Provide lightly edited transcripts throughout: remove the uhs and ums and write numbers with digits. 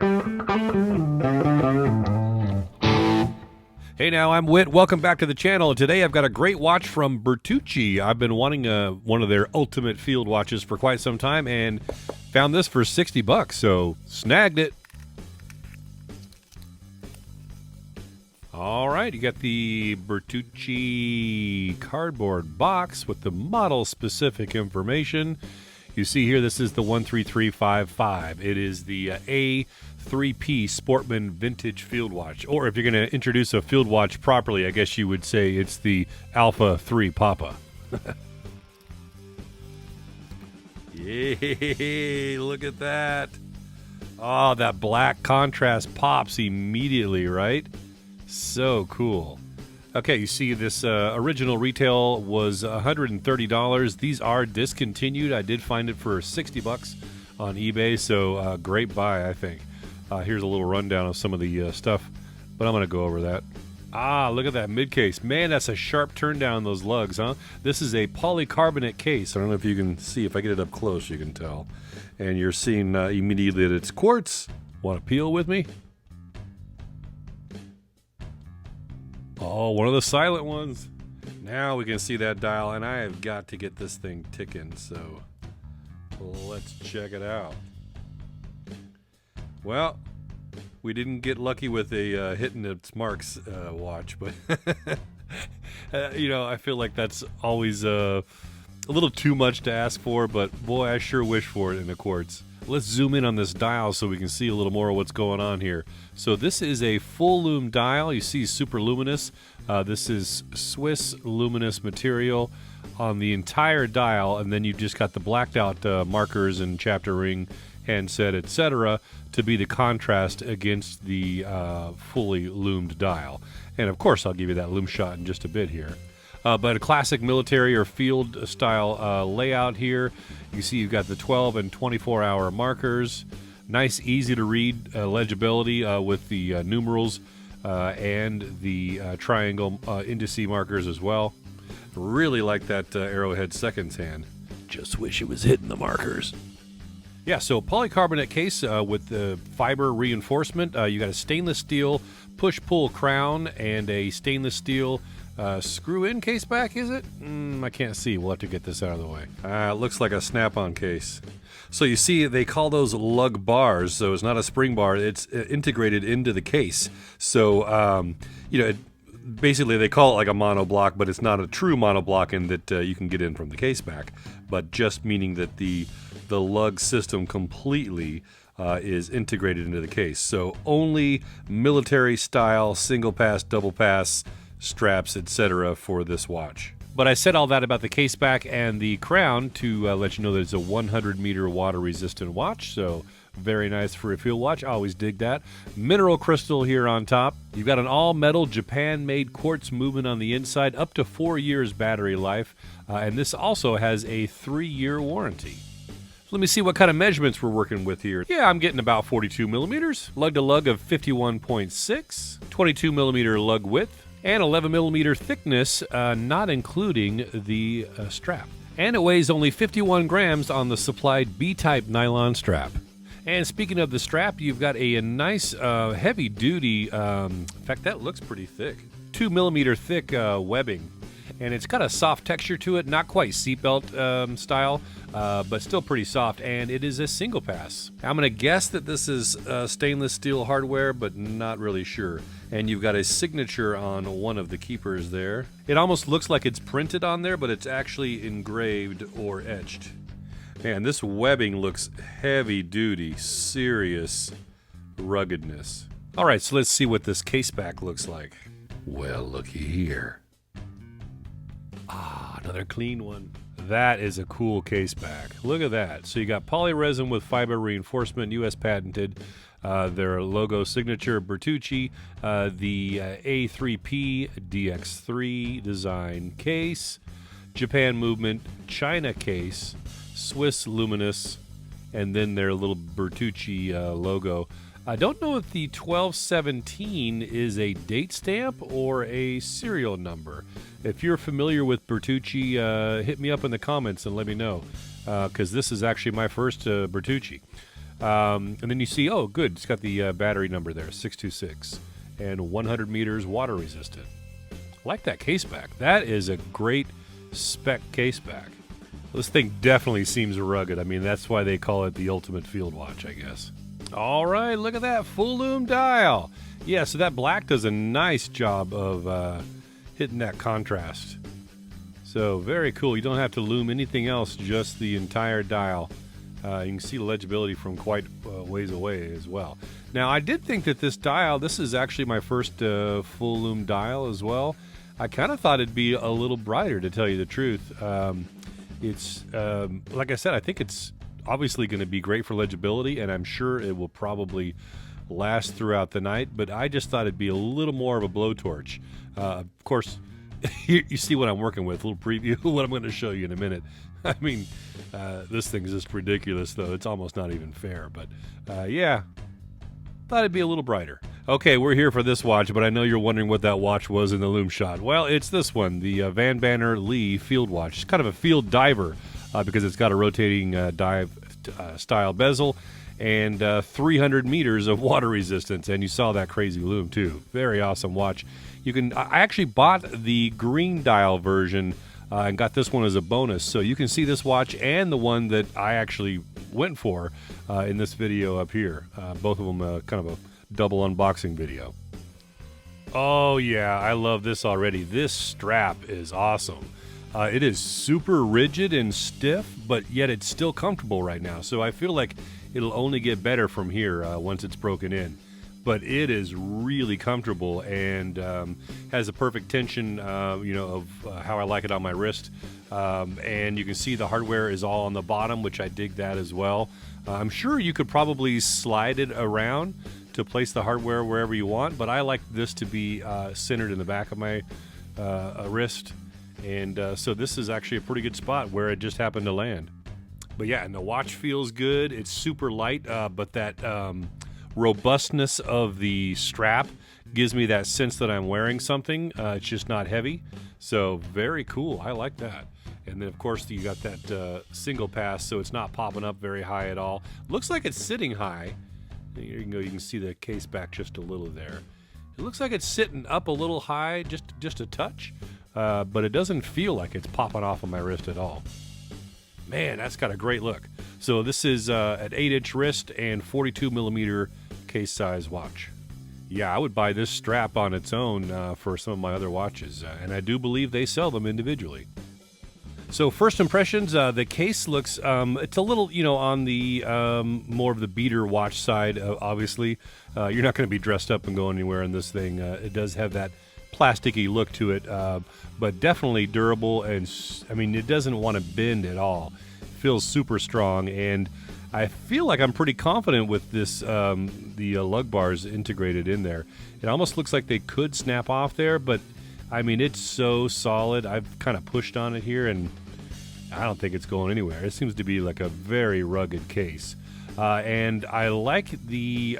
Hey now, I'm Whit. Welcome back to the channel. Today I've got a great watch from Bertucci. I've been wanting one of their ultimate field watches for quite some time and found this for 60 bucks, so snagged it. All right, you got the Bertucci cardboard box with the model-specific information. You see here, this is the 13355. It is the A-3P Sportsman vintage field watch. Or if you're going to introduce a field watch properly, I guess you would say it's the Alpha 3 Papa. Yay, look at that. Oh, that black contrast pops immediately, right? So cool. Okay, you see this original retail was $130. These are discontinued. I did find it for 60 bucks on eBay, so great buy, I think. Here's a little rundown of some of the stuff, but I'm going to go over that. Ah, look at that mid case. Man, that's a sharp turn down those lugs, huh? This is a polycarbonate case. I don't know if you can see. If I get it up close, you can tell. And you're seeing immediately that it's quartz. Want to peel with me? Oh, one of the silent ones. Now we can see that dial, and I have got to get this thing ticking, so let's check it out. Well, we didn't get lucky with a hitting its marks watch, but you know, I feel like that's always a little too much to ask for, but boy, I sure wish for it in a quartz. Let's zoom in on this dial so we can see a little more of what's going on here. So this is a full lume dial. You see super luminous. This is Swiss luminous material on the entire dial, and then you've just got the blacked out markers and chapter ring, handset, etc. to be the contrast against the fully lumed dial. And of course I'll give you that lume shot in just a bit here. But a classic military or field style layout here. You see you've got the 12 and 24 hour markers. Nice, easy to read legibility with the numerals and the triangle indice markers as well. Really like that Arrowhead seconds hand. Just wish it was hitting the markers. Yeah, so polycarbonate case with the fiber reinforcement. You got a stainless steel push-pull crown and a stainless steel screw-in case back, is it? I can't see. We'll have to get this out of the way. It looks like a snap-on case. So you see, they call those lug bars, so it's not a spring bar. It's integrated into the case. So, you know, basically they call it like a monoblock, but it's not a true monoblock in that you can get in from the case back, but just meaning that the lug system completely is integrated into the case. So only military style, single pass, double pass, straps, etc. for this watch. But I said all that about the case back and the crown to let you know that it's a 100-meter water-resistant watch, so very nice for a field watch. I always dig that. Mineral crystal here on top. You've got an all-metal Japan-made quartz movement on the inside, up to 4 years battery life, and this also has a 3-year warranty. Let me see what kind of measurements we're working with here. Yeah, I'm getting about 42 millimeters, lug to lug of 51.6, 22 millimeter lug width, and 11 millimeter thickness, not including the strap. And it weighs only 51 grams on the supplied B-type nylon strap. And speaking of the strap, you've got a nice heavy-duty, in fact, that looks pretty thick, 2 millimeter thick webbing. And it's got a soft texture to it, not quite seatbelt style, but still pretty soft, and it is a single pass. I'm going to guess that this is stainless steel hardware, but not really sure. And you've got a signature on one of the keepers there. It almost looks like it's printed on there, but it's actually engraved or etched. Man, this webbing looks heavy duty, serious ruggedness. All right, so let's see what this case back looks like. Well, looky here. Ah, another clean one. That is a cool case back. Look at that. So you got poly resin with fiber reinforcement, US patented. Their logo signature, Bertucci. The A-3P DX3 design case. Japan movement, China case. Swiss luminous. And then their little Bertucci logo. I don't know if the 1217 is a date stamp or a serial number. If you're familiar with Bertucci, hit me up in the comments and let me know, because this is actually my first Bertucci. And then you see, oh, good, it's got the battery number there, 626, and 100 meters water resistant. I like that caseback. That is a great spec caseback. This thing definitely seems rugged. I mean, that's why they call it the ultimate field watch, I guess. All right, look at that full lume dial. Yeah, so that black does a nice job of hitting that contrast. So very cool. You don't have to lume anything else, just the entire dial. You can see the legibility from quite ways away as well. Now, I did think that this dial, this is actually my first full lume dial as well. I kind of thought it'd be a little brighter, to tell you the truth. It's, like I said, I think it's obviously going to be great for legibility, and I'm sure it will probably last throughout the night, but I just thought it'd be a little more of a blowtorch. Of course, you see what I'm working with, a little preview of what I'm going to show you in a minute. I mean, this thing's just ridiculous, though. It's almost not even fair, but yeah, thought it'd be a little brighter. Okay, we're here for this watch, but I know you're wondering what that watch was in the lume shot. Well, it's this one, the Van Banner Lee field watch. It's kind of a field diver because it's got a rotating dive style bezel and 300 meters of water resistance, and you saw that crazy lume too. Very awesome watch. I actually bought the green dial version and got this one as a bonus, so you can see this watch and the one that I actually went for in this video up here. Both of them kind of a double unboxing video. Oh yeah, I love this already. This strap is awesome. It is super rigid and stiff, but yet it's still comfortable right now. So I feel like it'll only get better from here once it's broken in. But it is really comfortable and has a perfect tension, of how I like it on my wrist. And you can see the hardware is all on the bottom, which I dig that as well. I'm sure you could probably slide it around to place the hardware wherever you want, but I like this to be centered in the back of my wrist. And so this is actually a pretty good spot where it just happened to land. But yeah, and the watch feels good. It's super light, but that robustness of the strap gives me that sense that I'm wearing something. It's just not heavy. So very cool. I like that. And then, of course, you got that single pass, so it's not popping up very high at all. Looks like it's sitting high. Here you can go. You can see the case back just a little there. It looks like it's sitting up a little high, just a touch, but it doesn't feel like it's popping off of my wrist at all. Man, that's got a great look. So this is an 8-inch wrist and 42 millimeter case size watch. Yeah, I would buy this strap on its own for some of my other watches, and I do believe they sell them individually. So first impressions, the case looks, it's a little, on the more of the beater watch side, obviously. You're not going to be dressed up and going anywhere in this thing. It does have that plasticky look to it, but definitely durable, and, it doesn't want to bend at all. It feels super strong, and I feel like I'm pretty confident with this, the lug bars integrated in there. It almost looks like they could snap off there, but, it's so solid. I've kind of pushed on it here, and I don't think it's going anywhere. It seems to be like a very rugged case. And I like the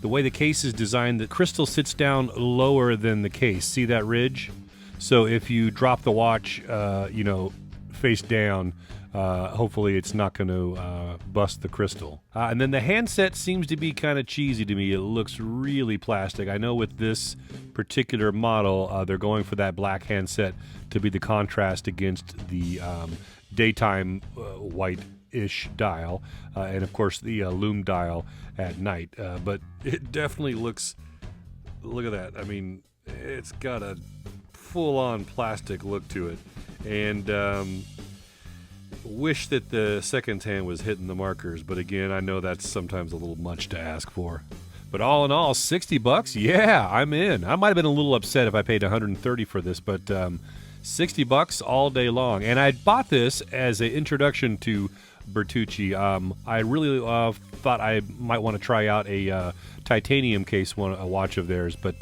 way the case is designed. The crystal sits down lower than the case. See that ridge? So if you drop the watch, face down, hopefully it's not going to bust the crystal. And then the handset seems to be kind of cheesy to me. It looks really plastic. I know with this particular model, they're going for that black handset to be the contrast against the daytime white-ish dial, and of course the lume dial at night. But it definitely looks, look at that. It's got a full-on plastic look to it, and wish that the second hand was hitting the markers, but again, I know that's sometimes a little much to ask for. But all in all, $60? Yeah, I'm in. I might have been a little upset if I paid $130 for this, but $60 all day long. And I bought this as an introduction to Bertucci. I really thought I might want to try out a titanium case watch of theirs, but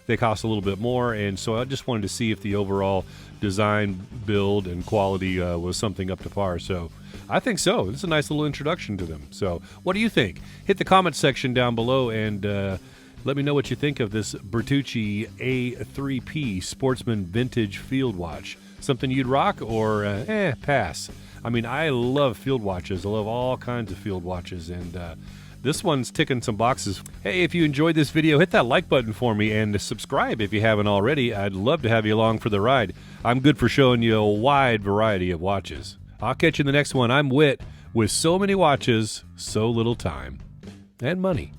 they cost a little bit more, and so I just wanted to see if the overall design, build, and quality was something up to par. So I think so. It's a nice little introduction to them. So what do you think? Hit the comment section down below and let me know what you think of this Bertucci A-3P Sportsman Vintage Field Watch. Something you'd rock or pass? I mean, I love field watches. I love all kinds of field watches, and this one's ticking some boxes. Hey, if you enjoyed this video, hit that like button for me and subscribe if you haven't already. I'd love to have you along for the ride. I'm good for showing you a wide variety of watches. I'll catch you in the next one. I'm Whit, with so many watches, so little time and money.